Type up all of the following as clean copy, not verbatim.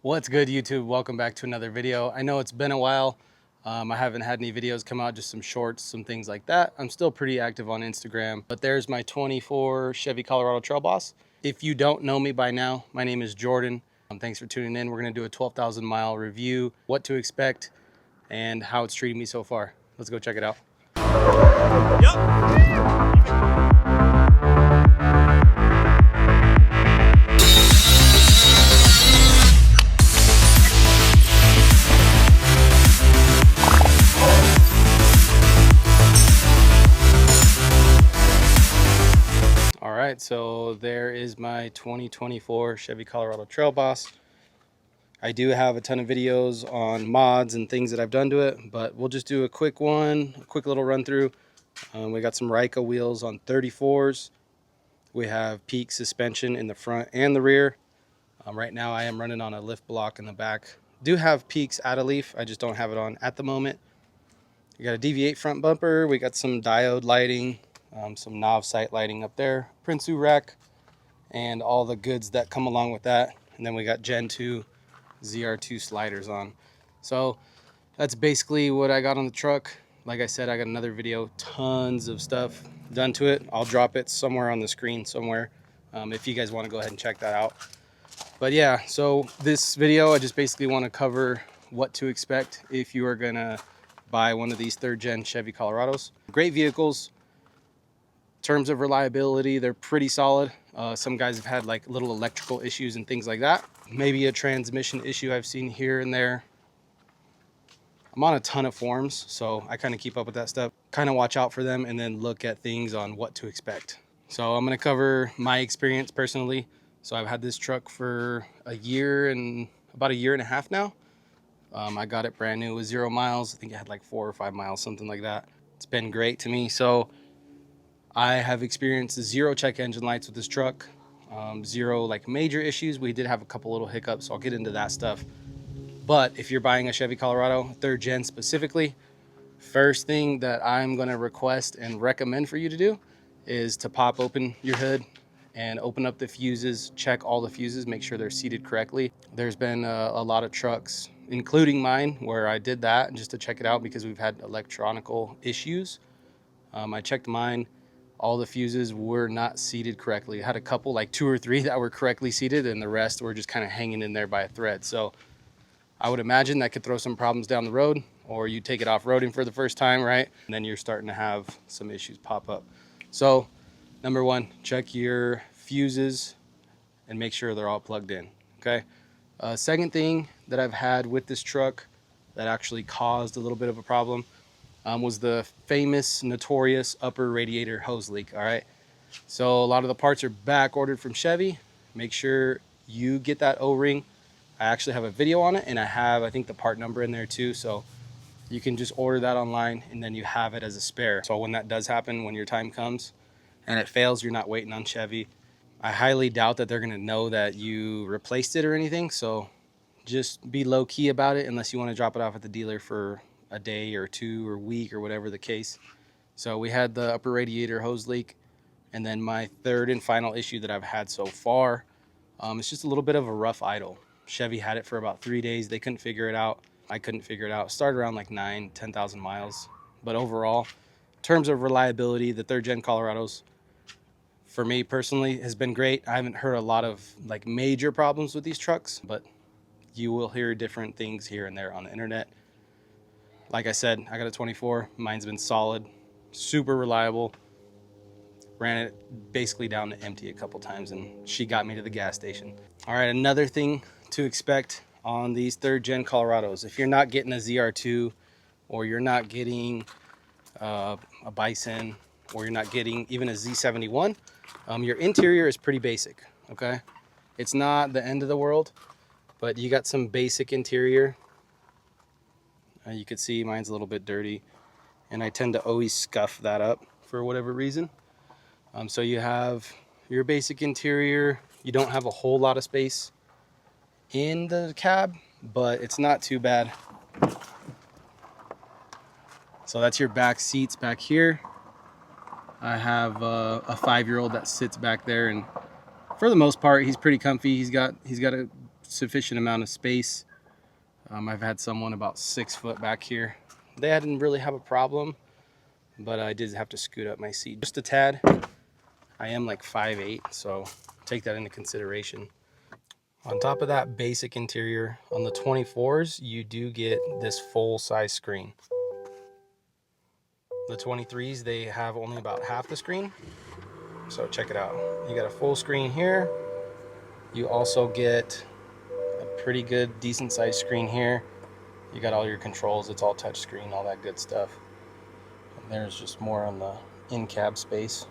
What's good, YouTube? Welcome back to another video. I know it's been a while. I haven't had any videos come out, just some shorts, some things like that. I'm still pretty active on Instagram, but there's my 24 Chevy Colorado Trail Boss. If you don't know me by now, my name is Jordan. Thanks for tuning in. We're gonna do a 12,000 mile review, what to expect, and how it's treating me so far. Let's go check it out. All right, so there is my 2024 Chevy Colorado Trail Boss. I do have a ton of videos on mods and things that I've done to it, but we'll just do a quick little run through. We got some Ryka wheels on 34s. We have peak suspension in the front and the rear. Right now I am running on a lift block in the back. Do have peaks out of leaf, I just don't have it on at the moment. We got a DV8 front bumper. We got some diode lighting, some knob sight lighting up there, Prinsu rack, and all the goods that come along with that. And then we got Gen 2 ZR2 sliders on. So that's basically what I got on the truck. Like I said, I got another video, tons of stuff done to it. I'll drop it somewhere on the screen somewhere if you guys want to go ahead and check that out. But yeah, so this video, I just basically want to cover what to expect if you are gonna buy one of these third gen Chevy Colorados. Great vehicles. In terms of reliability, they're pretty solid. Some guys have had like little electrical issues and things like that. Maybe a transmission issue I've seen here and there. I'm on a ton of forums, so I kind of keep up with that stuff. Kind of watch out for them and then look at things on what to expect. So I'm going to cover my experience personally. So I've had this truck for about a year and a half now. I got it brand new with 0 miles. I think it had like 4 or 5 miles, something like that. It's been great to me. So I have experienced 0 check engine lights with this truck, 0 like major issues. We did have a couple little hiccups, so I'll get into that stuff. But if you're buying a Chevy Colorado, third gen specifically, first thing that I'm gonna request and recommend for you to do is to pop open your hood and open up the fuses, check all the fuses, make sure they're seated correctly. There's been a lot of trucks, including mine, where I did that just to check it out because we've had electronical issues. I checked mine. All the fuses were not seated correctly. I had a couple, like 2 or 3 that were correctly seated, and the rest were just kind of hanging in there by a thread. So I would imagine that could throw some problems down the road, or you take it off-roading for the first time, right? And then you're starting to have some issues pop up. So number 1, check your fuses and make sure they're all plugged in, okay? Second thing that I've had with this truck that actually caused a little bit of a problem was the famous, notorious upper radiator hose leak, all right? So a lot of the parts are back ordered from Chevy. Make sure you get that O-ring. I actually have a video on it, and I have, I think, the part number in there too, so you can just order that online and then you have it as a spare. So when that does happen, when your time comes and it fails, you're not waiting on Chevy. I highly doubt that they're gonna know that you replaced it or anything, so just be low-key about it unless you want to drop it off at the dealer for a day or 2 or week or whatever the case. So we had the upper radiator hose leak, and then my third and final issue that I've had so far, it's just a little bit of a rough idle. Chevy had it for about 3 days. They couldn't figure it out. I couldn't figure it out. It started around like 10,000 miles. But overall, in terms of reliability, the third gen Colorados, for me personally, has been great. I haven't heard a lot of like major problems with these trucks, but you will hear different things here and there on the internet. Like I said, I got a 24. Mine's been solid, super reliable. Ran it basically down to empty a couple times, and she got me to the gas station. All right, another thing to expect on these third gen Colorados, if you're not getting a ZR2, or you're not getting a Bison, or you're not getting even a Z71, your interior is pretty basic, okay? It's not the end of the world, but you got some basic interior. You can see mine's a little bit dirty, and I tend to always scuff that up for whatever reason. So you have your basic interior. You don't have a whole lot of space in the cab, but it's not too bad. So that's your back seats back here. I have a 5-year-old that sits back there, and for the most part, he's pretty comfy. He's got a sufficient amount of space. I've had someone about 6 foot back here. They didn't really have a problem, but I did have to scoot up my seat just a tad. I am like 5'8", so take that into consideration. On top of that basic interior, on the 24s, you do get this full-size screen. The 23s, they have only about half the screen. So check it out. You got a full screen here. You also get a pretty good, decent-sized screen here. You got all your controls. It's all touch screen, all that good stuff. And there's just more on the in-cab space.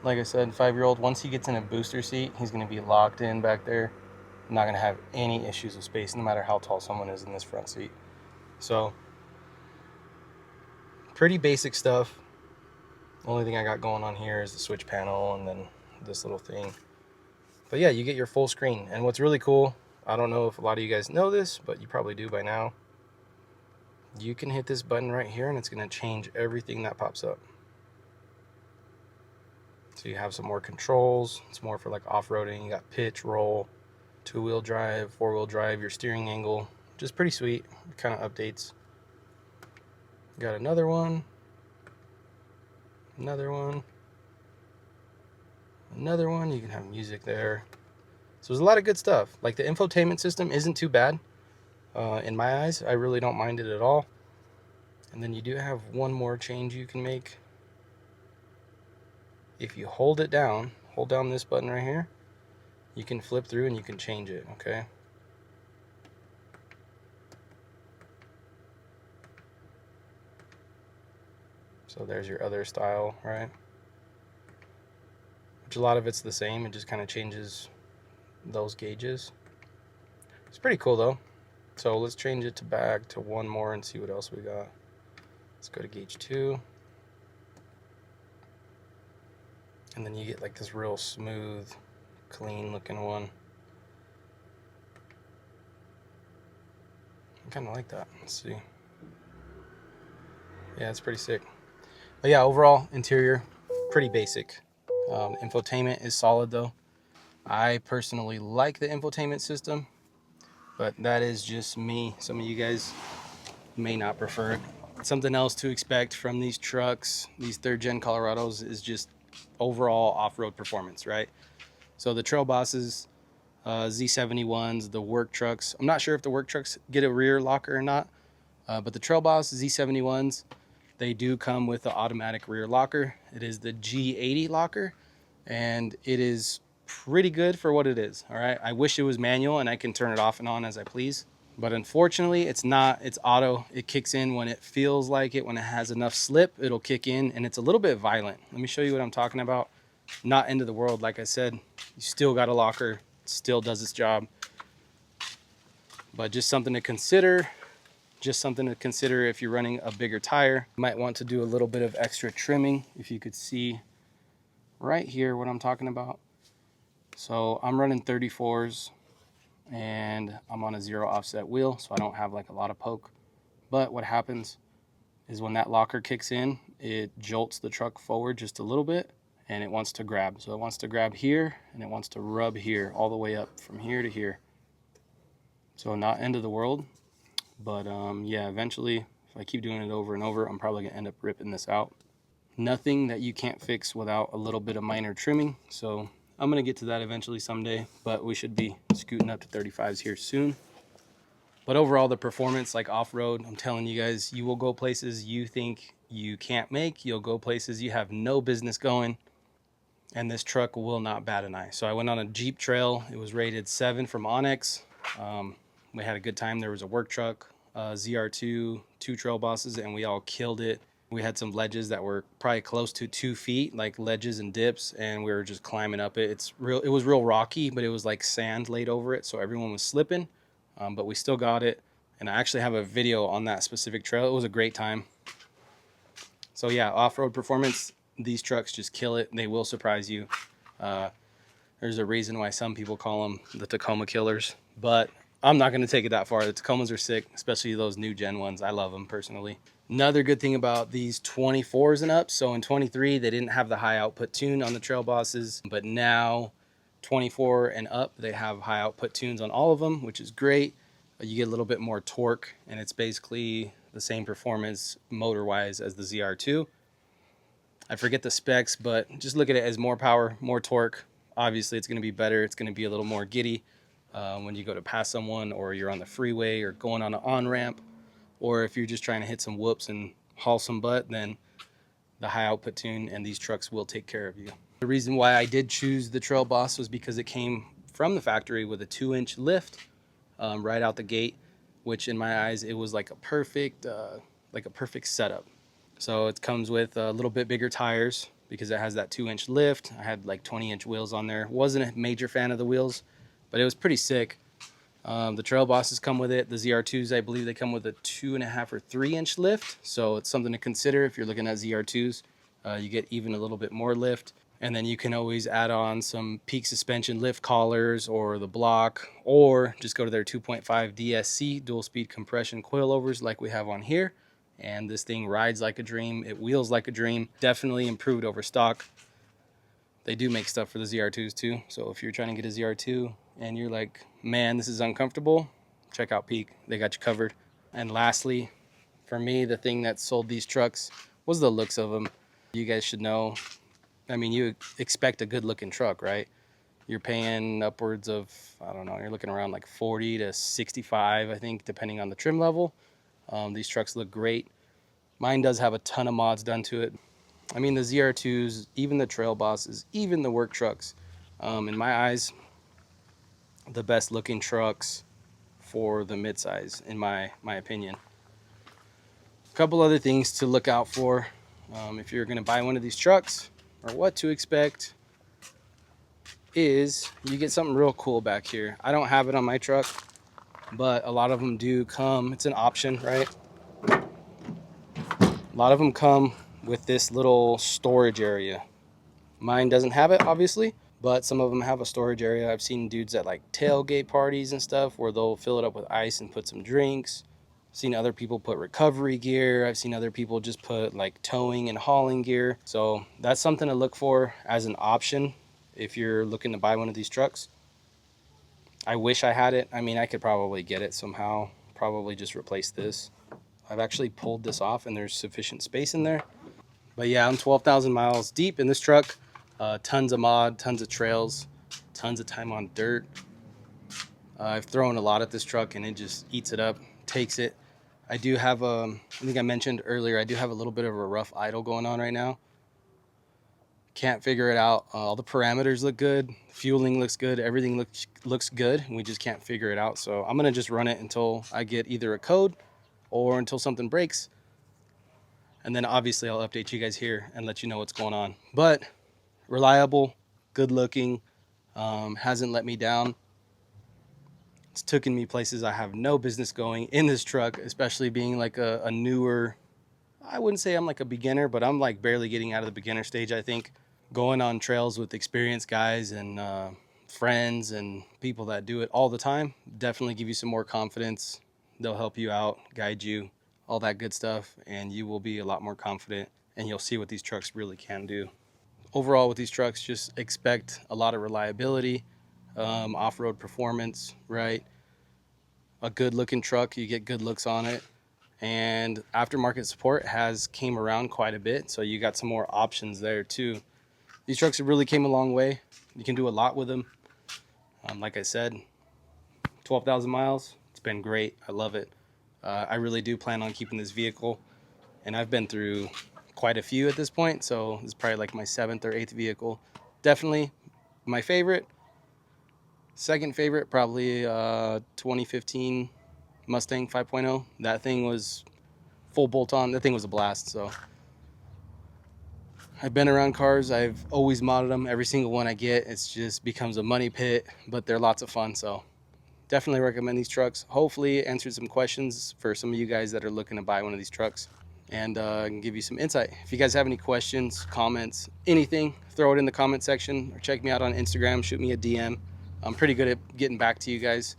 Like I said, 5-year-old, once he gets in a booster seat, he's going to be locked in back there. Not going to have any issues with space, no matter how tall someone is in this front seat. So, pretty basic stuff. The only thing I got going on here is the switch panel and then this little thing. But yeah, you get your full screen. And what's really cool, I don't know if a lot of you guys know this, but you probably do by now. You can hit this button right here and it's going to change everything that pops up. So you have some more controls. It's more for like off-roading. You got pitch, roll, 2-wheel drive, 4-wheel drive, your steering angle. Just pretty sweet. It kind of updates. Got another one. Another one. Another one. You can have music there. So there's a lot of good stuff. Like the infotainment system isn't too bad. In my eyes, I really don't mind it at all. And then you do have one more change you can make. If you hold it down, hold down this button right here, you can flip through and you can change it, okay? So there's your other style, right? Which a lot of it's the same, it just kind of changes those gauges. It's pretty cool though. So let's change it to back to one more and see what else we got. Let's go to gauge 2. And then you get like this real smooth, clean looking one. I kind of like that. Let's see. Yeah, it's pretty sick. But yeah, overall, interior, pretty basic. Infotainment is solid though. I personally like the infotainment system, but that is just me. Some of you guys may not prefer it. Something else to expect from these trucks, these 3rd gen Colorados, is just overall off-road performance, right? So the Trail Bosses, Z71s, the work trucks, I'm not sure if the work trucks get a rear locker or not, but the Trail Boss Z71s, they do come with the automatic rear locker. It is the G80 locker, and it is pretty good for what it is. All right, I wish it was manual and I can turn it off and on as I please, but unfortunately it's not. It's auto. It kicks in when it feels like it. When it has enough slip, it'll kick in, and it's a little bit violent. Let me show you what I'm talking about. Not end of the world. Like I said, you still got a locker. It still does its job, but just something to consider. Just something to consider if you're running a bigger tire. You might want to do a little bit of extra trimming. If you could see right here what I'm talking about. So I'm running 34s and I'm on a 0 offset wheel, so I don't have like a lot of poke. But what happens is when that locker kicks in, it jolts the truck forward just a little bit and it wants to grab. So it wants to grab here and it wants to rub here all the way up from here to here. So not end of the world. But yeah, eventually, if I keep doing it over and over, I'm probably gonna end up ripping this out. Nothing that you can't fix without a little bit of minor trimming. So I'm gonna get to that eventually someday, but we should be scooting up to 35s here soon. But overall, the performance, like off-road, I'm telling you guys, you will go places you think you can't make. You'll go places you have no business going, and this truck will not bat an eye. So I went on a Jeep trail. It was rated 7 from Onyx. We had a good time. There was a work truck, ZR2, 2 Trail Bosses, and we all killed it. We had some ledges that were probably close to 2 feet, like ledges and dips, and we were just climbing up it. It was real rocky, but it was like sand laid over it, so everyone was slipping, but we still got it. And I actually have a video on that specific trail. It was a great time. So yeah, off-road performance, these trucks just kill it. They will surprise you. There's a reason why some people call them the Tacoma killers, but I'm not going to take it that far. The Tacomas are sick, especially those new gen ones. I love them personally. Another good thing about these 24s and up, so in 23 they didn't have the high output tune on the Trail Bosses, but now 24 and up, they have high output tunes on all of them, which is great. You get a little bit more torque, and it's basically the same performance motor-wise as the ZR2. I forget the specs, but just look at it as more power, more torque. Obviously, it's going to be better. It's going to be a little more giddy when you go to pass someone, or you're on the freeway, or going on an on-ramp, or if you're just trying to hit some whoops and haul some butt, then the high output tune and these trucks will take care of you. The reason why I did choose the Trail Boss was because it came from the factory with a 2-inch lift right out the gate, which in my eyes, it was like a perfect setup. So it comes with a little bit bigger tires because it has that 2-inch lift. I had like 20-inch wheels on there. Wasn't a major fan of the wheels, but it was pretty sick. The Trail Bosses come with it. The ZR2s, I believe they come with a 2.5 or 3-inch lift. So it's something to consider if you're looking at ZR2s. You get even a little bit more lift. And then you can always add on some peak suspension lift collars or the block, or just go to their 2.5 DSC, dual speed compression coilovers like we have on here. And this thing rides like a dream. It wheels like a dream. Definitely improved over stock. They do make stuff for the ZR2s too. So if you're trying to get a ZR2 and you're like, man, this is uncomfortable, check out Peak. They got you covered. And lastly, for me, the thing that sold these trucks was the looks of them. You guys should know, I mean, you expect a good looking truck, right? You're paying upwards of, I don't know, you're looking around like 40 to 65, I think, depending on the trim level. These trucks look great. Mine does have a ton of mods done to it. I mean, the ZR2s, even the Trail Bosses, even the work trucks, in my eyes, the best looking trucks for the midsize, in my opinion. A couple other things to look out for if you're going to buy one of these trucks, or what to expect, is you get something real cool back here. I don't have it on my truck, but a lot of them do come. It's an option, right? A lot of them come with this little storage area. Mine doesn't have it, obviously, but some of them have a storage area. I've seen dudes at like tailgate parties and stuff where they'll fill it up with ice and put some drinks. I've seen other people put recovery gear. I've seen other people just put like towing and hauling gear. So that's something to look for as an option if you're looking to buy one of these trucks. I wish I had it. I mean, I could probably get it somehow, probably just replace this. I've actually pulled this off and there's sufficient space in there. But yeah, I'm 12,000 miles deep in this truck. Tons of mod, tons of trails, tons of time on dirt. I've thrown a lot at this truck and it just eats it up, takes it. I do have I think I mentioned earlier, I do have a little bit of a rough idle going on right now. Can't figure it out. All the parameters look good, fueling looks good, everything looks good, and we just can't figure it out. So I'm gonna just run it until I get either a code or until something breaks. And then obviously I'll update you guys here and let you know what's going on. But reliable, good looking, hasn't let me down. It's taken me places I have no business going in this truck, especially being like a newer, I wouldn't say I'm like a beginner, but I'm like barely getting out of the beginner stage, I think. Going on trails with experienced guys and friends and people that do it all the time definitely give you some more confidence. They'll help you out, guide you, all that good stuff, and you will be a lot more confident and you'll see what these trucks really can do. Overall with these trucks, just expect a lot of reliability, off-road performance, right? A good looking truck, you get good looks on it, and aftermarket support has came around quite a bit, so you got some more options there too. These trucks have really came a long way. You can do a lot with them. Like I said, 12,000 miles, it's been great. I love it. I really do plan on keeping this vehicle, and I've been through quite a few at this point, so this is probably like my 7th or 8th vehicle. Definitely my favorite. Second favorite, probably 2015 Mustang 5.0. That thing was full bolt-on. That thing was a blast. So I've been around cars. I've always modded them. Every single one I get, it's just becomes a money pit, but they're lots of fun. So definitely recommend these trucks. Hopefully answered some questions for some of you guys that are looking to buy one of these trucks, and can give you some insight. If you guys have any questions, comments, anything, throw it in the comment section, or check me out on Instagram, shoot me a DM. I'm pretty good at getting back to you guys.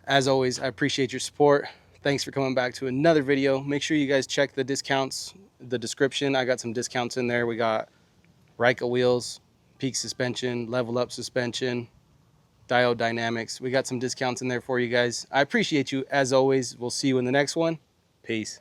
As always, I appreciate your support. Thanks for coming back to another video. Make sure you guys check the discounts, the description. I got some discounts in there. We got Ryka wheels, Peak suspension, Level Up suspension, Diode Dynamics. We got some discounts in there for you guys. I appreciate you as always. We'll see you in the next one. Peace.